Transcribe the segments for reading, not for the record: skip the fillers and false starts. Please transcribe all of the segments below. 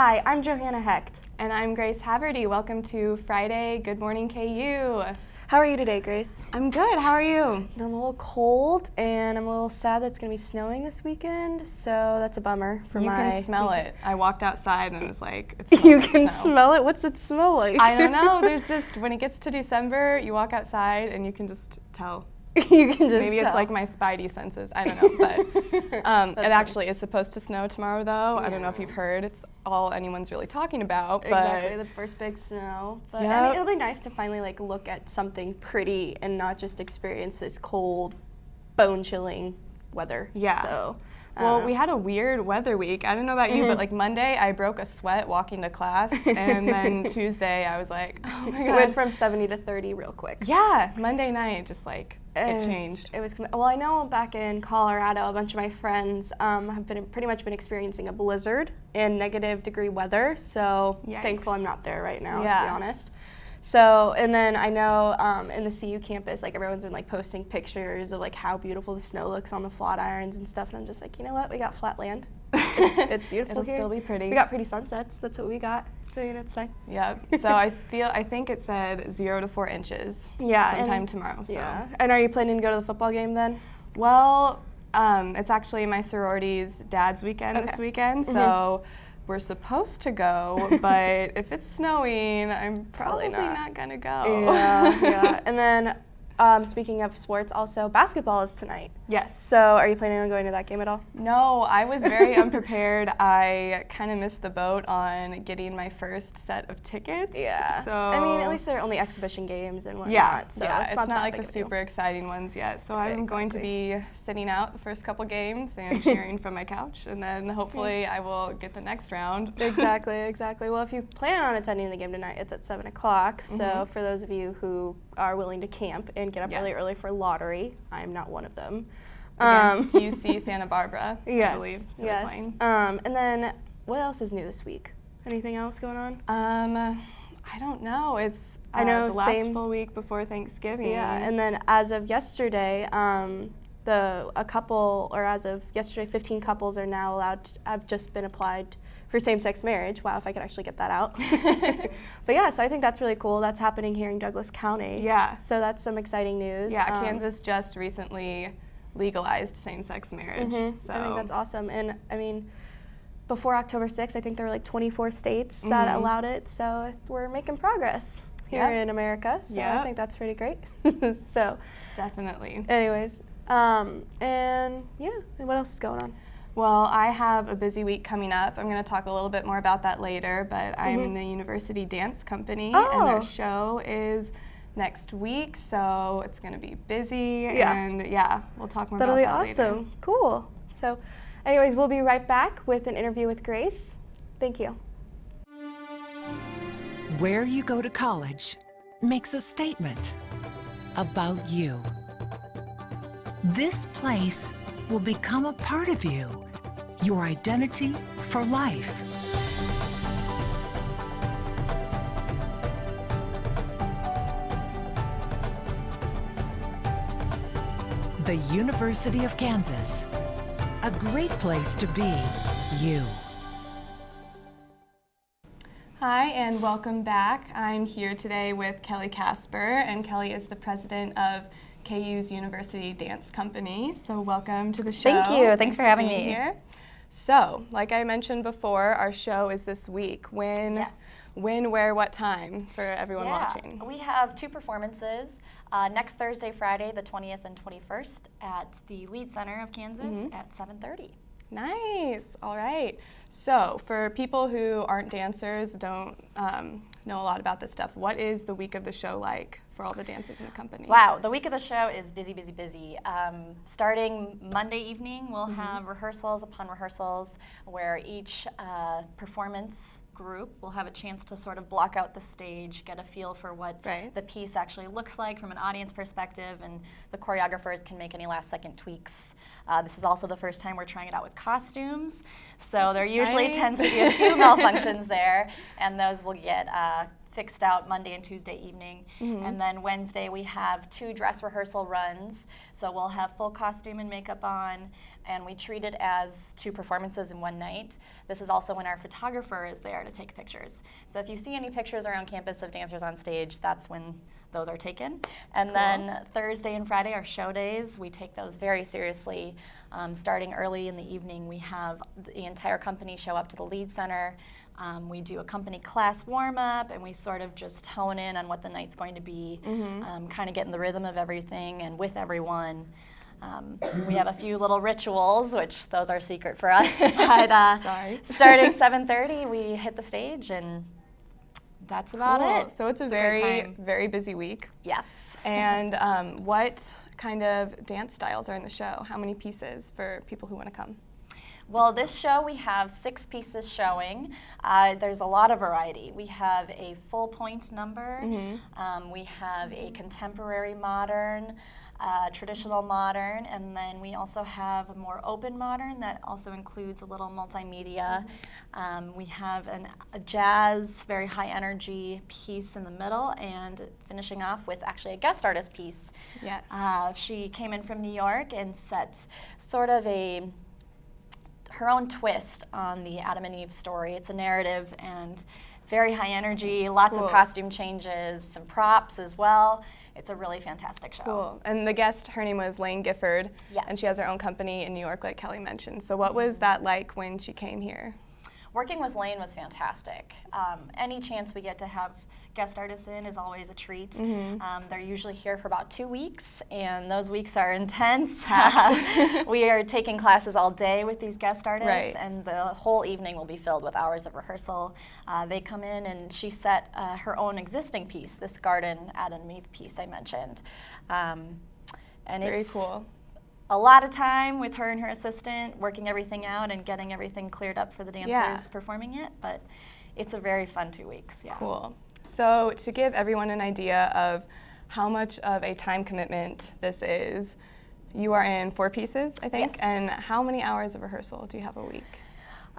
Hi, I'm Johanna Hecht. And I'm Grace Haverty. Welcome to Friday Good Morning KU. How are you today, Grace? I'm good. How are you? I'm a little cold, and I'm a little sad that it's going to be snowing this weekend, so that's a bummer for You my... can smell it. I walked outside and it was like, it smells You like can snow. smell it? What's it smell like? I don't know. There's just, when it gets to December, you walk outside and you can just tell. You can just Maybe tell. It's like my spidey senses. I don't know. But it actually is supposed to snow tomorrow, though. Yeah. I don't know if you've heard. It's all anyone's really talking about. Exactly, But the first big snow. But Yep. I mean, it'll be nice to finally look at something pretty and not just experience this cold, bone-chilling weather. Yeah. So, Well, we had a weird weather week. I don't know about you, but like Monday, I broke a sweat walking to class, and then Tuesday, I was like, oh my it God. went from 70 to 30 real quick. Yeah, Monday night, just like, it changed. It was well. I know back in Colorado, a bunch of my friends have pretty much been experiencing a blizzard in negative-degree weather. So Yikes. thankful I'm not there right now, Yeah. to be honest. So, and then I know in the CU campus, everyone's been posting pictures of how beautiful the snow looks on the flat irons and stuff. And I'm just like, you know what? We got flat land. It's beautiful It'll here. still be pretty. We got pretty sunsets. That's what we got. So it's fine. Yep. So I think it said 0 to 4 inches. Yeah. Sometime tomorrow. So. Yeah. And are you planning to go to the football game then? Well, it's actually my sorority's dad's weekend this weekend, so we're supposed to go, but if it's snowing, I'm probably not gonna go. Yeah. And then speaking of sports, also basketball is tonight. Yes. So are you planning on going to that game at all? No, I was very unprepared. I kind of missed the boat on getting my first set of tickets. Yeah. So I mean, at least they're only exhibition games and whatnot. yeah, So yeah, it's not that like big the of a deal. super exciting ones yet. So I'm going to be sitting out the first couple games and cheering from my couch, and then hopefully I will get the next round. Exactly. Well, if you plan on attending the game tonight, it's at 7 o'clock. So for those of you who are willing to camp and get up really early for lottery, I am not one of them. Against UC Santa Barbara, I believe. So Yes. And then what else is new this week? Anything else going on? I don't know. It's I know, the last same. full week before Thanksgiving. Yeah, and then as of yesterday, as of yesterday, 15 couples are now have just been applied for same-sex marriage. Wow, if I could actually get that out. But yeah, so I think that's really cool. That's happening here in Douglas County. Yeah. So that's some exciting news. Yeah, Kansas just recently legalized same-sex marriage. So I think that's awesome. And I mean, before October 6th, I think there were 24 states that allowed it. So we're making progress here in America. So I think that's pretty great. So definitely. anyways, and what else is going on? Well, I have a busy week coming up. I'm going to talk a little bit more about that later, but I'm in the University Dance Company, and their show is next week, so it's going to be busy, and we'll talk more about that That'll be awesome. later. Cool. So anyways, we'll be right back with an interview with Grace. Thank you. Where you go to college makes a statement about you. This place will become a part of you, your identity for life. The University of Kansas, a great place to be you. Hi, and welcome back. I'm here today with Kelly Casper, and Kelly is the president of KU's University Dance Company. So welcome to the show. Thank you. Thanks for having being me. here. So, like I mentioned before, our show is this week. When, where, what time for everyone watching? We have 2 performances. Next Thursday, Friday, the 20th and 21st at the Lead Center of Kansas at 7:30. Nice. All right. So for people who aren't dancers, don't know a lot about this stuff, what is the week of the show like for all the dancers in the company? Wow, the week of the show is busy. Starting Monday evening, we'll have rehearsals upon rehearsals where each performance group will have a chance to sort of block out the stage, get a feel for what the piece actually looks like from an audience perspective, and the choreographers can make any last-second tweaks. This is also the first time we're trying it out with costumes, so there usually tends to be a few malfunctions there, and those will get fixed out Monday and Tuesday evening. And then Wednesday we have 2 dress rehearsal runs. So we'll have full costume and makeup on, and we treat it as 2 performances in one night. This is also when our photographer is there to take pictures. So if you see any pictures around campus of dancers on stage, that's when those are taken. And then Thursday and Friday are show days. We take those very seriously. Starting early in the evening, we have the entire company show up to the Lead Center. We do a company class warm-up, and we sort of just hone in on what the night's going to be, kind of get in the rhythm of everything and with everyone. We have a few little rituals, which those are secret for us. But starting 7:30, we hit the stage, and that's about it. So it's a very busy week. Yes. And what kind of dance styles are in the show? How many pieces for people who want to come? Well, this show we have 6 pieces showing. There's a lot of variety. We have a full point number. We have a contemporary modern, traditional modern, and then we also have a more open modern that also includes a little multimedia. We have a jazz, very high energy piece in the middle, and finishing off with actually a guest artist piece. Yes. She came in from New York and set sort of her own twist on the Adam and Eve story. It's a narrative and very high energy, lots of costume changes, some props as well. It's a really fantastic show. Cool. And the guest, her name was Lane Gifford. Yes. And she has her own company in New York, like Kelly mentioned. So what was that like when she came here? Working with Lane was fantastic. Any chance we get to have guest artists in is always a treat. They're usually here for about 2 weeks, and those weeks are intense. We are taking classes all day with these guest artists, and the whole evening will be filled with hours of rehearsal. They come in, and she set her own existing piece, this garden Adam and Eve piece I mentioned. And Very it's cool. a lot of time with her and her assistant, working everything out and getting everything cleared up for the dancers performing it, but it's a very fun 2 weeks. Cool. So to give everyone an idea of how much of a time commitment this is, you are in 4 pieces, I think, and how many hours of rehearsal do you have a week?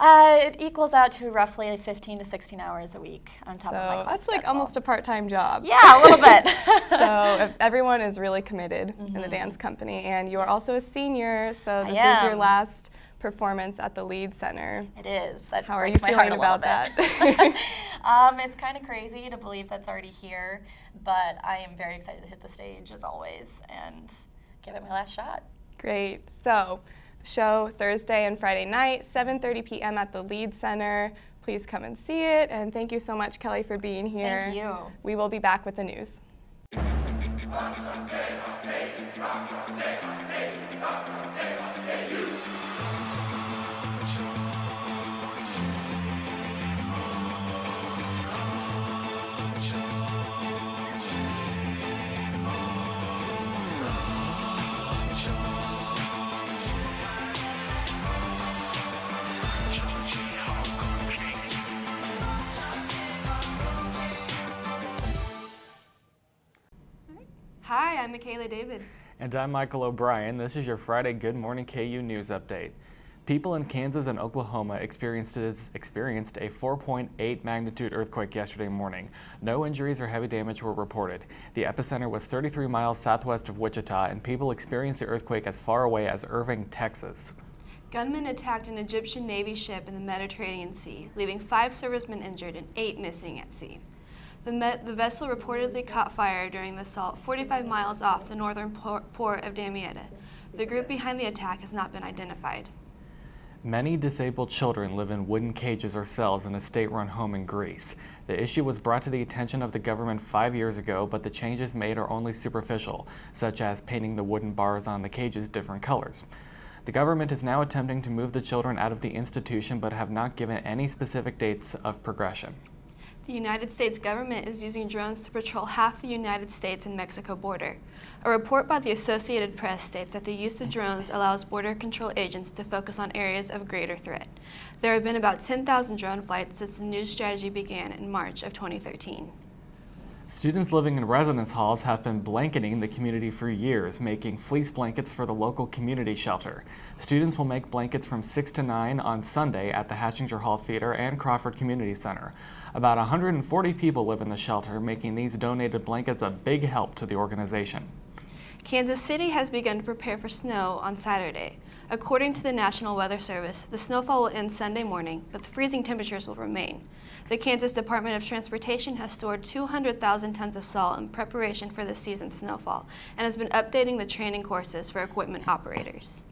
It equals out to roughly 15 to 16 hours a week on top of my class that's like schedule. almost a part-time job. Yeah, a little bit. So everyone is really committed in the dance company, and you are also a senior, so this is your last performance at the Lead Center. It is. How are you feeling about that? It's kind of crazy to believe that's already here, but I am very excited to hit the stage as always and give it my last shot. Great. So, show Thursday and Friday night, 7:30 p.m. at the Lead Center. Please come and see it, and thank you so much, Kelly, for being here. Thank you. We will be back with the news. Hi, I'm Michaela David. And I'm Michael O'Brien. This is your Friday Good Morning KU News Update. People in Kansas and Oklahoma experienced a 4.8 magnitude earthquake yesterday morning. No injuries or heavy damage were reported. The epicenter was 33 miles southwest of Wichita, and people experienced the earthquake as far away as Irving, Texas. Gunmen attacked an Egyptian Navy ship in the Mediterranean Sea, leaving 5 servicemen injured and 8 missing at sea. The vessel reportedly caught fire during the assault 45 miles off the northern port of Damietta. The group behind the attack has not been identified. Many disabled children live in wooden cages or cells in a state-run home in Greece. The issue was brought to the attention of the government 5 years ago, but the changes made are only superficial, such as painting the wooden bars on the cages different colors. The government is now attempting to move the children out of the institution, but have not given any specific dates of progression. The United States government is using drones to patrol half the United States and Mexico border. A report by the Associated Press states that the use of drones allows border control agents to focus on areas of greater threat. There have been about 10,000 drone flights since the new strategy began in March of 2013. Students living in residence halls have been blanketing the community for years, making fleece blankets for the local community shelter. Students will make blankets from 6 to 9 on Sunday at the Hatchinger Hall Theater and Crawford Community Center. About 140 people live in the shelter, making these donated blankets a big help to the organization. Kansas City has begun to prepare for snow on Saturday. According to the National Weather Service, the snowfall will end Sunday morning, but the freezing temperatures will remain. The Kansas Department of Transportation has stored 200,000 tons of salt in preparation for this season's snowfall and has been updating the training courses for equipment operators.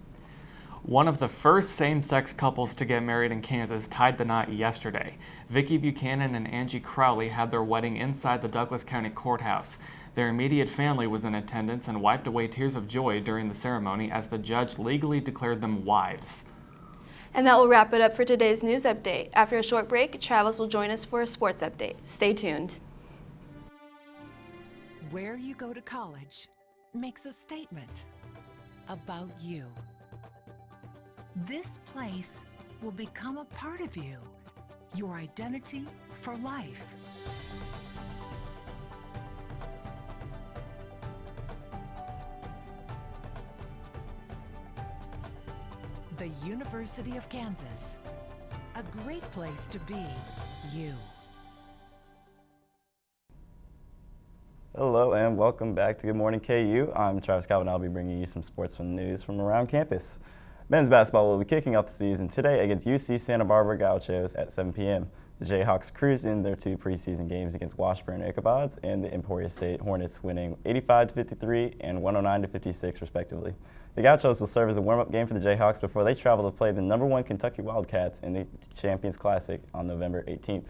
One of the first same-sex couples to get married in Kansas tied the knot yesterday. Vicki Buchanan and Angie Crowley had their wedding inside the Douglas County Courthouse. Their immediate family was in attendance and wiped away tears of joy during the ceremony as the judge legally declared them wives. And that will wrap it up for today's news update. After a short break, Travis will join us for a sports update. Stay tuned. Where you go to college makes a statement about you. This place will become a part of you, your identity for life. The University of Kansas, a great place to be you. Hello and welcome back to Good Morning KU. I'm Travis Calvin. I'll be bringing you some sports news from around campus. Men's basketball will be kicking off the season today against UC Santa Barbara Gauchos at 7 p.m. The Jayhawks cruised in their 2 preseason games against Washburn Ichabods and the Emporia State Hornets, winning 85-53 and 109-56 respectively. The Gauchos will serve as a warm-up game for the Jayhawks before they travel to play the #1 Kentucky Wildcats in the Champions Classic on November 18th.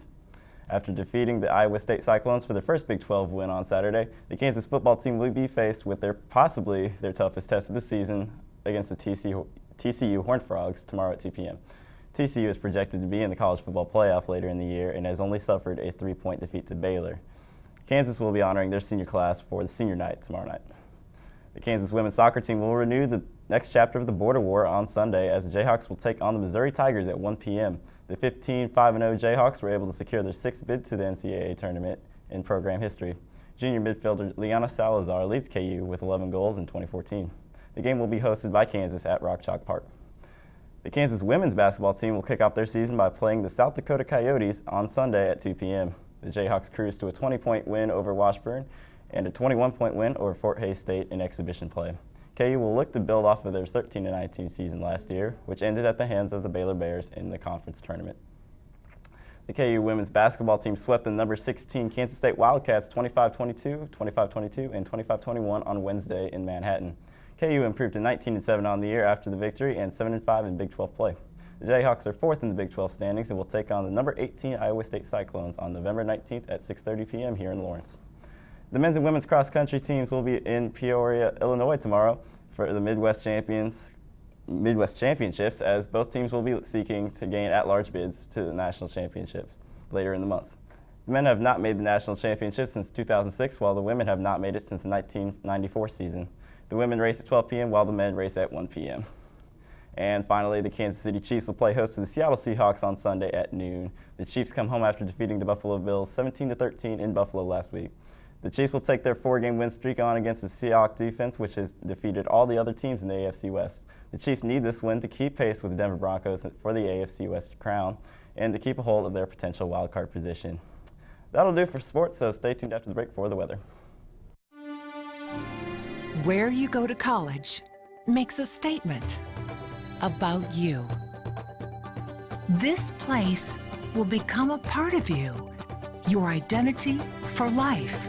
After defeating the Iowa State Cyclones for their first Big 12 win on Saturday, the Kansas football team will be faced with possibly their toughest test of the season against the TCU Horned Frogs tomorrow at 2 p.m. TCU is projected to be in the college football playoff later in the year and has only suffered a 3-point defeat to Baylor. Kansas will be honoring their senior class for the senior night tomorrow night. The Kansas women's soccer team will renew the next chapter of the border war on Sunday as the Jayhawks will take on the Missouri Tigers at 1 p.m. The 15-5-0 Jayhawks were able to secure their 6th bid to the NCAA tournament in program history. Junior midfielder Liana Salazar leads KU with 11 goals in 2014. The game will be hosted by Kansas at Rock Chalk Park. The Kansas women's basketball team will kick off their season by playing the South Dakota Coyotes on Sunday at 2 p.m. The Jayhawks cruised to a 20-point win over Washburn and a 21-point win over Fort Hays State in exhibition play. KU will look to build off of their 13-19 season last year, which ended at the hands of the Baylor Bears in the conference tournament. The KU women's basketball team swept the number 16 Kansas State Wildcats 25-22, 25-22, and 25-21 on Wednesday in Manhattan. KU improved to 19-7 on the year after the victory and 7-5 in Big 12 play. The Jayhawks are 4th in the Big 12 standings and will take on the number 18 Iowa State Cyclones on November 19th at 6:30 p.m. here in Lawrence. The men's and women's cross-country teams will be in Peoria, Illinois tomorrow for the Midwest Championships, as both teams will be seeking to gain at-large bids to the national championships later in the month. The men have not made the national championship since 2006, while the women have not made it since the 1994 season. The women race at 12 p.m. while the men race at 1 p.m. And finally, the Kansas City Chiefs will play host to the Seattle Seahawks on Sunday at noon. The Chiefs come home after defeating the Buffalo Bills 17-13 in Buffalo last week. The Chiefs will take their 4-game win streak on against the Seahawks defense, which has defeated all the other teams in the AFC West. The Chiefs need this win to keep pace with the Denver Broncos for the AFC West crown and to keep a hold of their potential wildcard position. That'll do for sports, so stay tuned after the break for the weather. Where you go to college makes a statement about you. This place will become a part of you, your identity for life.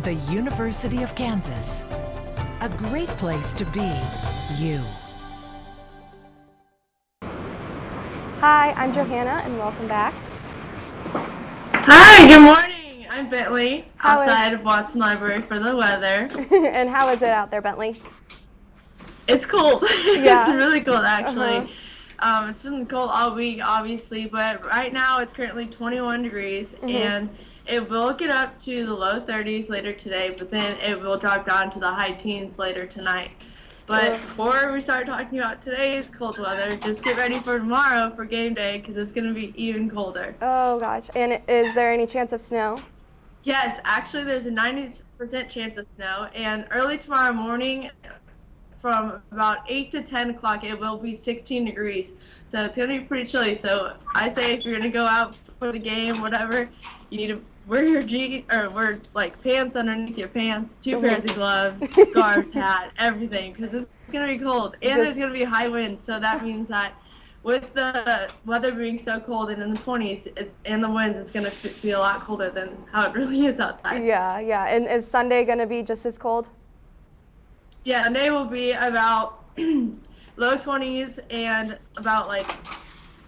The University of Kansas, a great place to be you. Hi, I'm Johanna, and welcome back. Hi, good morning. I'm Bentley, How is- outside of Watson Library for the weather. And how is it out there, Bentley? It's cold. Yeah. It's really cold, actually. It's been cold all week, obviously, but right now it's currently 21 degrees, and it will get up to the low 30s later today, but then it will drop down to the high teens later tonight. But before we start talking about today's cold weather, just get ready for tomorrow for game day because it's going to be even colder. Oh gosh, and is there any chance of snow? Yes, actually there's a 90% chance of snow, and early tomorrow morning from about 8 to 10 o'clock it will be 16 degrees. So it's going to be pretty chilly. So I say if you're going to go out for the game, whatever, you need to wear your wear like pants underneath your pants, 2 pairs of gloves, scarves, hat, everything, because it's going to be cold. And there's going to be high winds, so that means that with the weather being so cold and in the 20s and the winds, it's going to be a lot colder than how it really is outside. Yeah, yeah. And is Sunday going to be just as cold? Yeah, Sunday will be about low 20s and about like,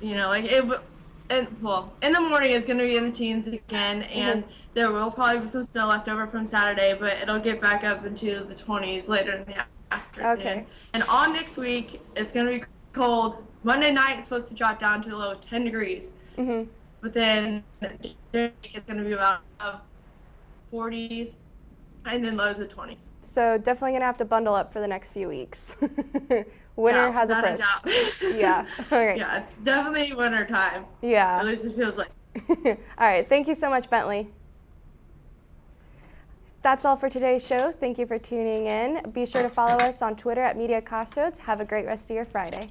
like it. And well, in the morning it's going to be in the teens again, and there will probably be some snow left over from Saturday, but it'll get back up into the 20s later in the afternoon. Okay. And on next week, it's going to be cold. Monday night it's supposed to drop down to a low of 10 degrees. But then it's going to be about 40s and then lows of 20s. So definitely going to have to bundle up for the next few weeks. Winter has approached. Yeah. All right. Yeah, it's definitely winter time. Yeah. At least it feels like. All right. Thank you so much, Bentley. That's all for today's show. Thank you for tuning in. Be sure to follow us on Twitter at Media Crossroads. Have a great rest of your Friday.